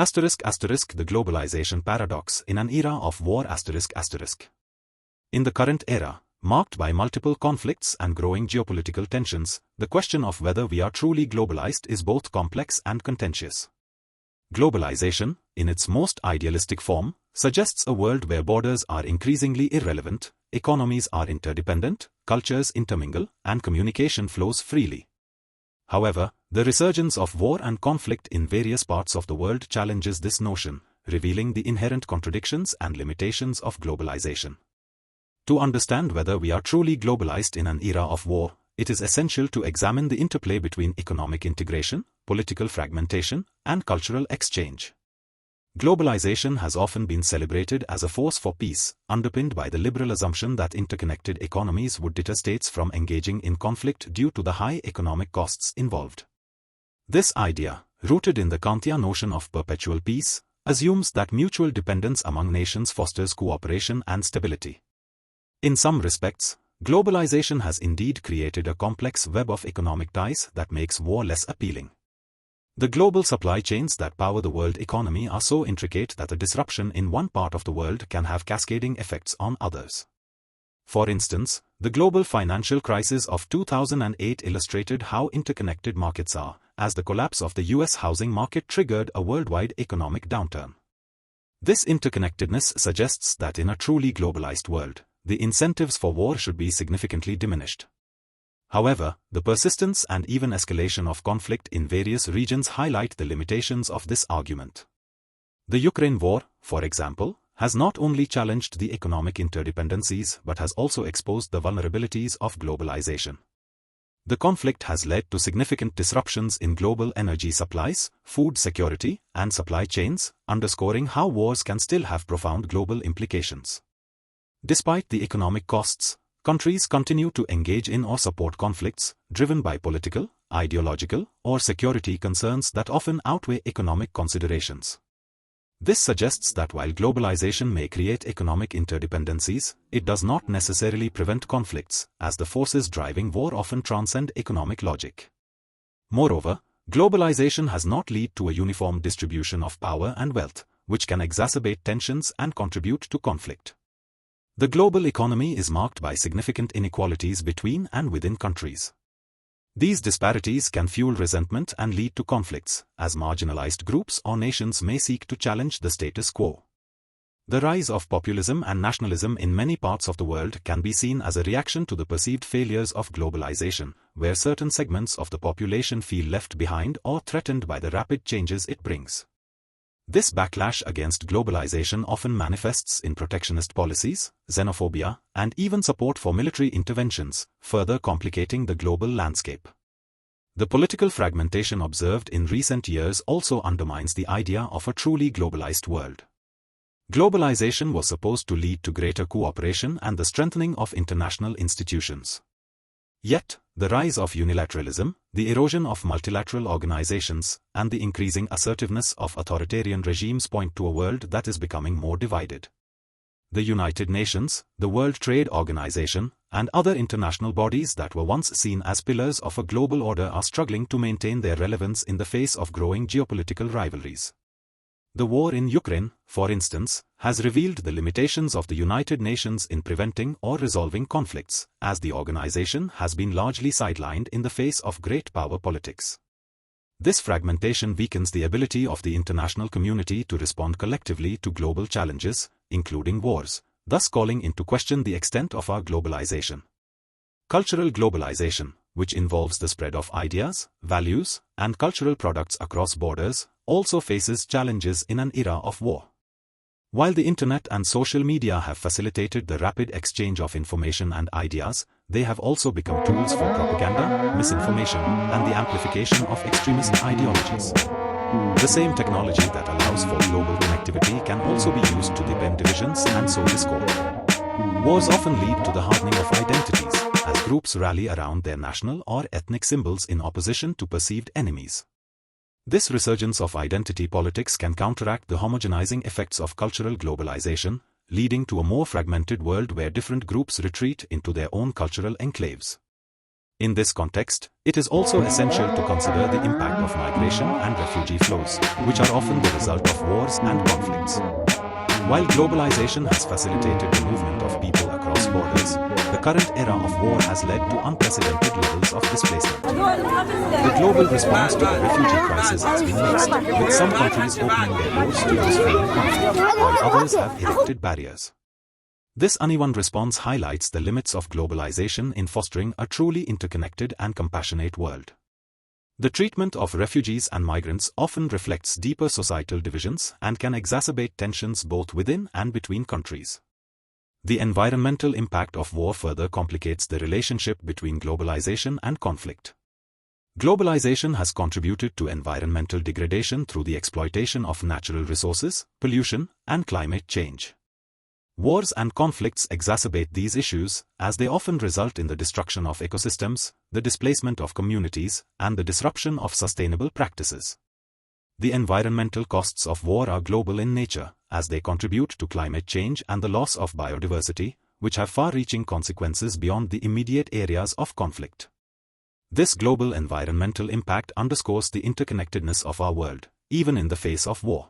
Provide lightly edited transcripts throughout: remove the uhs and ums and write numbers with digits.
The globalization paradox in an era of war. In the current era, marked by multiple conflicts and growing geopolitical tensions, the question of whether we are truly globalized is both complex and contentious. Globalization, in its most idealistic form, suggests a world where borders are increasingly irrelevant, economies are interdependent, cultures intermingle, and communication flows freely. However, the resurgence of war and conflict in various parts of the world challenges this notion, revealing the inherent contradictions and limitations of globalization. To understand whether we are truly globalized in an era of war, it is essential to examine the interplay between economic integration, political fragmentation, and cultural exchange. Globalization has often been celebrated as a force for peace, underpinned by the liberal assumption that interconnected economies would deter states from engaging in conflict due to the high economic costs involved. This idea, rooted in the Kantian notion of perpetual peace, assumes that mutual dependence among nations fosters cooperation and stability. In some respects, globalization has indeed created a complex web of economic ties that makes war less appealing. The global supply chains that power the world economy are so intricate that a disruption in one part of the world can have cascading effects on others. For instance, the global financial crisis of 2008 illustrated how interconnected markets are, as the collapse of the US housing market triggered a worldwide economic downturn. This interconnectedness suggests that in a truly globalized world, the incentives for war should be significantly diminished. However, the persistence and even escalation of conflict in various regions highlight the limitations of this argument. The Ukraine war, for example, has not only challenged the economic interdependencies but has also exposed the vulnerabilities of globalization. The conflict has led to significant disruptions in global energy supplies, food security, and supply chains, underscoring how wars can still have profound global implications. Despite the economic costs, countries continue to engage in or support conflicts, driven by political, ideological, or security concerns that often outweigh economic considerations. This suggests that while globalization may create economic interdependencies, it does not necessarily prevent conflicts, as the forces driving war often transcend economic logic. Moreover, globalization has not led to a uniform distribution of power and wealth, which can exacerbate tensions and contribute to conflict. The global economy is marked by significant inequalities between and within countries. These disparities can fuel resentment and lead to conflicts, as marginalized groups or nations may seek to challenge the status quo. The rise of populism and nationalism in many parts of the world can be seen as a reaction to the perceived failures of globalization, where certain segments of the population feel left behind or threatened by the rapid changes it brings. This backlash against globalization often manifests in protectionist policies, xenophobia, and even support for military interventions, further complicating the global landscape. The political fragmentation observed in recent years also undermines the idea of a truly globalized world. Globalization was supposed to lead to greater cooperation and the strengthening of international institutions. Yet, the rise of unilateralism, the erosion of multilateral organizations, and the increasing assertiveness of authoritarian regimes point to a world that is becoming more divided. The United Nations, the World Trade Organization, and other international bodies that were once seen as pillars of a global order are struggling to maintain their relevance in the face of growing geopolitical rivalries. The war in Ukraine, for instance, has revealed the limitations of the United Nations in preventing or resolving conflicts, as the organization has been largely sidelined in the face of great power politics. This fragmentation weakens the ability of the international community to respond collectively to global challenges, including wars, thus calling into question the extent of our globalization. Cultural globalization, which involves the spread of ideas, values, and cultural products across borders, also faces challenges in an era of war. While the internet and social media have facilitated the rapid exchange of information and ideas, they have also become tools for propaganda, misinformation, and the amplification of extremist ideologies. The same technology that allows for global connectivity can also be used to deepen divisions and sow discord. Wars often lead to the hardening of identities, as groups rally around their national or ethnic symbols in opposition to perceived enemies. This resurgence of identity politics can counteract the homogenizing effects of cultural globalization, leading to a more fragmented world where different groups retreat into their own cultural enclaves. In this context, it is also essential to consider the impact of migration and refugee flows, which are often the result of wars and conflicts. While globalization has facilitated the movement of people across borders, the current era of war has led to unprecedented levels of displacement. The global response to the refugee crisis has been mixed, with some countries opening their doors to this fleeing conflict, while others have erected barriers. This uneven response highlights the limits of globalization in fostering a truly interconnected and compassionate world. The treatment of refugees and migrants often reflects deeper societal divisions and can exacerbate tensions both within and between countries. The environmental impact of war further complicates the relationship between globalization and conflict. Globalization has contributed to environmental degradation through the exploitation of natural resources, pollution, and climate change. Wars and conflicts exacerbate these issues, as they often result in the destruction of ecosystems, the displacement of communities, and the disruption of sustainable practices. The environmental costs of war are global in nature, as they contribute to climate change and the loss of biodiversity, which have far-reaching consequences beyond the immediate areas of conflict. This global environmental impact underscores the interconnectedness of our world, even in the face of war.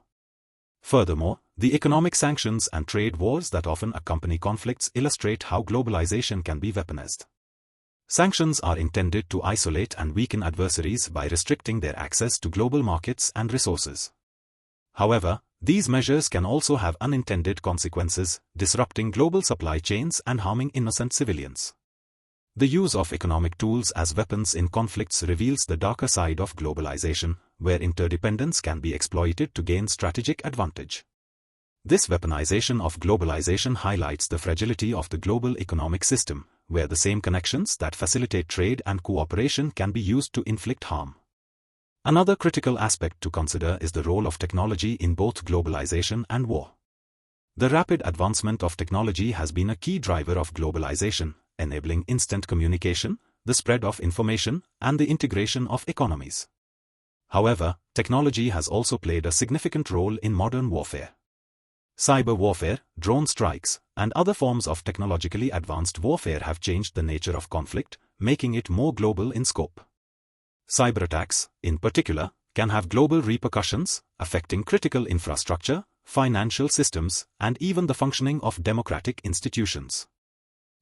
Furthermore, the economic sanctions and trade wars that often accompany conflicts illustrate how globalization can be weaponized. Sanctions are intended to isolate and weaken adversaries by restricting their access to global markets and resources. However, these measures can also have unintended consequences, disrupting global supply chains and harming innocent civilians. The use of economic tools as weapons in conflicts reveals the darker side of globalization, where interdependence can be exploited to gain strategic advantage. This weaponization of globalization highlights the fragility of the global economic system, where the same connections that facilitate trade and cooperation can be used to inflict harm. Another critical aspect to consider is the role of technology in both globalization and war. The rapid advancement of technology has been a key driver of globalization, enabling instant communication, the spread of information, and the integration of economies. However, technology has also played a significant role in modern warfare. Cyber warfare, drone strikes, and other forms of technologically advanced warfare have changed the nature of conflict, making it more global in scope. Cyber attacks, in particular, can have global repercussions, affecting critical infrastructure, financial systems, and even the functioning of democratic institutions.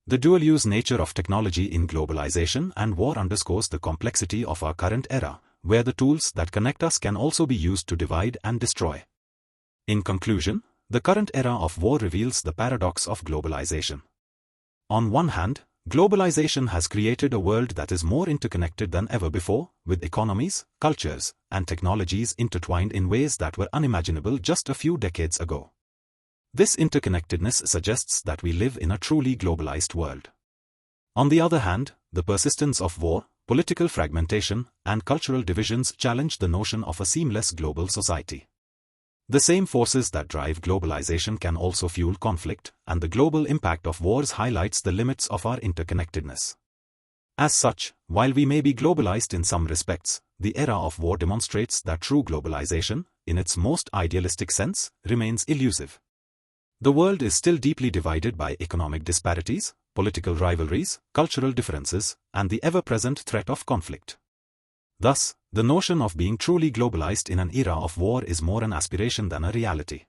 The dual-use nature of technology in globalization and war underscores the complexity of our current era, where the tools that connect us can also be used to divide and destroy. In conclusion, the current era of war reveals the paradox of globalization. On one hand, globalization has created a world that is more interconnected than ever before, with economies, cultures, and technologies intertwined in ways that were unimaginable just a few decades ago. This interconnectedness suggests that we live in a truly globalized world. On the other hand, the persistence of war, political fragmentation, and cultural divisions challenge the notion of a seamless global society. The same forces that drive globalization can also fuel conflict, and the global impact of wars highlights the limits of our interconnectedness. As such, while we may be globalized in some respects, the era of war demonstrates that true globalization, in its most idealistic sense, remains elusive. The world is still deeply divided by economic disparities, political rivalries, cultural differences, and the ever-present threat of conflict. Thus, the notion of being truly globalized in an era of war is more an aspiration than a reality.